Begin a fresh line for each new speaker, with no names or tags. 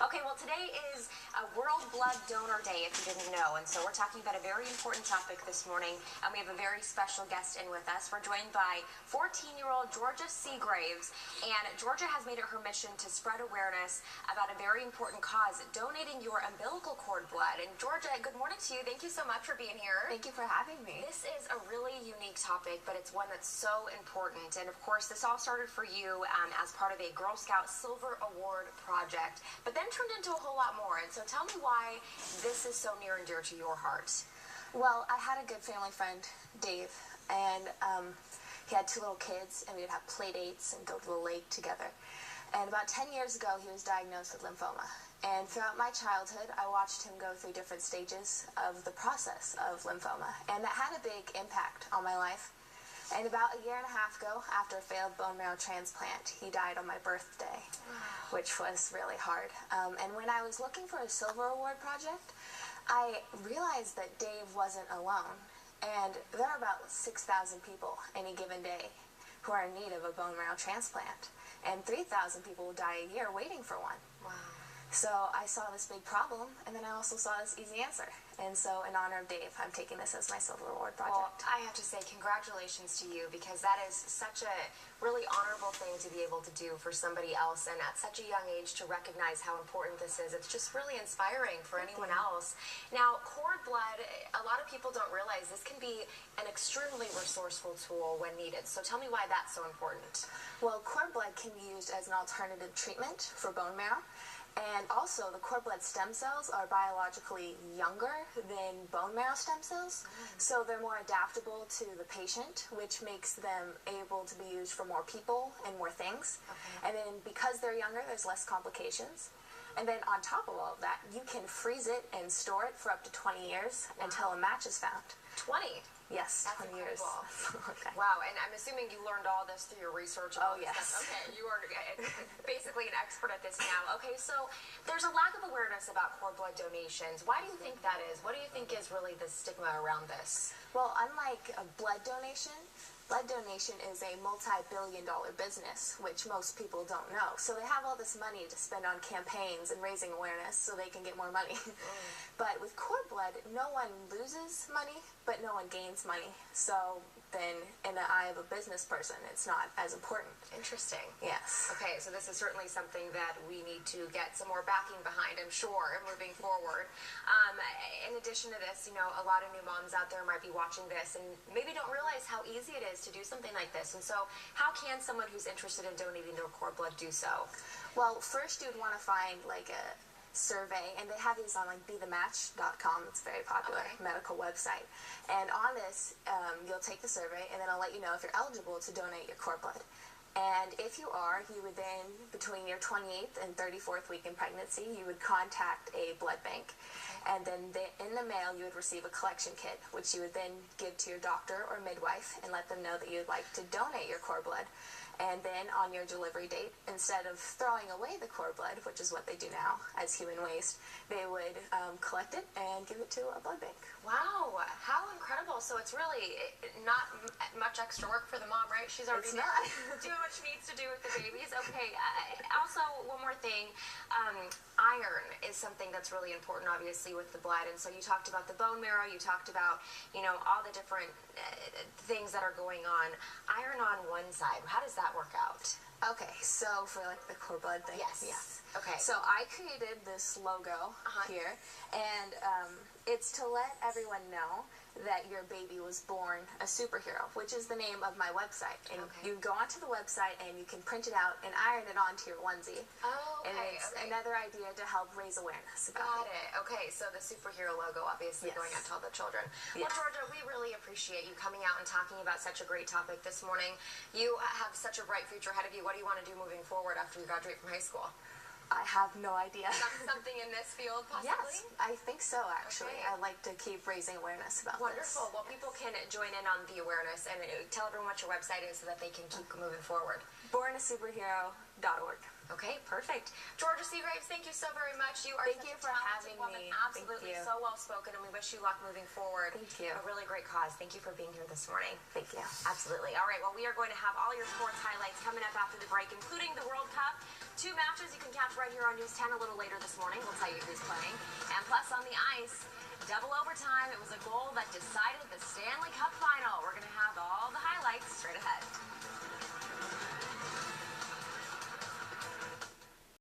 Okay, well, today is World Blood Donor Day, if you didn't know, and so we're talking about a very important topic this morning, and we have a very special guest in with us. We're joined by 14-year-old Georgia Seagraves, and Georgia has made it her mission to spread awareness about a very important cause, donating your umbilical cord blood. And Georgia, good morning to you. Thank you so much for being here.
Thank you for having me.
This is a really unique topic, but it's one that's so important. And of course, this all started for you as part of a Girl Scout Silver Award project, but then turned into a whole lot more. And so tell me why this is so near and dear to your heart.
Well, I had a good family friend, Dave, and he had two little kids, and we would have play dates and go to the lake together. And about 10 years ago, he was diagnosed with lymphoma. And throughout my childhood, I watched him go through different stages of the process of lymphoma. And that had a big impact on my life. And about a year and a half ago, after a failed bone marrow transplant, he died on my birthday, which was really hard. And when I was looking for a Silver Award project, I realized that Dave wasn't alone. And there are about 6,000 people any given day who are in need of a bone marrow transplant. And 3,000 people will die a year waiting for one.
Wow.
So I saw this big problem, and then I also saw this easy answer. And so in honor of Dave, I'm taking this as my Silver Award project.
Well, I have to say congratulations to you, because that is such a really honorable thing to be able to do for somebody else, and at such a young age to recognize how important this is. It's just really inspiring for anyone else. Now, cord blood, a lot of people don't realize this can be an extremely resourceful tool when needed. So tell me why that's so important.
Well, cord blood can be used as an alternative treatment for bone marrow. And also, the cord blood stem cells are biologically younger than bone marrow stem cells, so they're more adaptable to the patient, which makes them able to be used for more people and more things. Okay. And then because they're younger, there's less complications. And then on top of all of that, you can freeze it and store it for up to 20 years until a match is found.
20?
Yes,
that's
20 years.
Okay. Wow, and I'm assuming you learned all this through your research and all this
yes.
stuff. Okay, you are basically an expert at this now. Okay, so there's a lack of awareness about cord blood donations. Why do you think that is? What do you think is really the stigma around this?
Well, unlike a blood donation is a multi-billion-dollar business, which most people don't know. So they have all this money to spend on campaigns and raising awareness so they can get more money. But with cord blood, no one loses money, but no one gains money. So then in the eye of a business person, it's not as important.
Interesting.
Yes.
Okay, so this is certainly something that we need to get some more backing behind, I'm sure, moving forward. In addition to this, you know, a lot of new moms out there might be watching this and maybe don't realize how easy it is to do something like this. And so how can someone who's interested in donating their cord blood do so?
Well, first you'd want to find like a survey, and they have these on like BeTheMatch.com. It's a very popular medical website. And on this, you'll take the survey, and then I'll let you know if you're eligible to donate your cord blood. And if you are, you would then, between your 28th and 34th week in pregnancy, you would contact a blood bank. And then in the mail, you would receive a collection kit, which you would then give to your doctor or midwife and let them know that you'd like to donate your cord blood. And then on your delivery date, instead of throwing away the cord blood, which is what they do now as human waste, they would collect it and give it to a blood bank.
Wow, how incredible. So it's really not much extra work for the mom, right? She's already doing what she needs to do with the babies. Okay, also one more thing, iron is something that's really important, obviously, with the blood. And so you talked about the bone marrow, you talked about, you know, all the different things that are going on. Iron on one side, how does that work out?
Okay, so for like the cord blood thing.
Yes. Okay.
So I created this logo here, and it's to let everyone know that your baby was born a superhero, which is the name of my website. And you go onto the website and you can print it out and iron it onto your onesie.
Oh, okay.
And it's another idea to help raise awareness about
it. Okay, so the superhero logo obviously going out to all the children. Well, Georgia, we really appreciate you coming out and talking about such a great topic this morning. You have such a bright future ahead of you. What do you want to do moving forward after you graduate from high school?
I have no idea.
Something in this field, possibly?
Yes, I think so, actually. I'd like to keep raising awareness about this.
Wonderful. Well, people can join in on the awareness and tell everyone what your website is so that they can keep moving forward.
bornasuperhero.org.
Okay, perfect. Georgia Seagraves, thank you so very much. You are
Thank
such
you
a
for
talented
having
woman.
me.
Absolutely,
Thank you.
so well spoken, and we wish you luck moving forward.
Thank you.
A really great cause. Thank you for being here this morning.
Thank you.
Absolutely. All right, well, we are going to have all your sports highlights coming up after the break, including the World Cup. 2 matches you can catch right here on News 10 a little later this morning. We'll tell you who's playing. And plus on the ice, double overtime. It was a goal that decided the Stanley Cup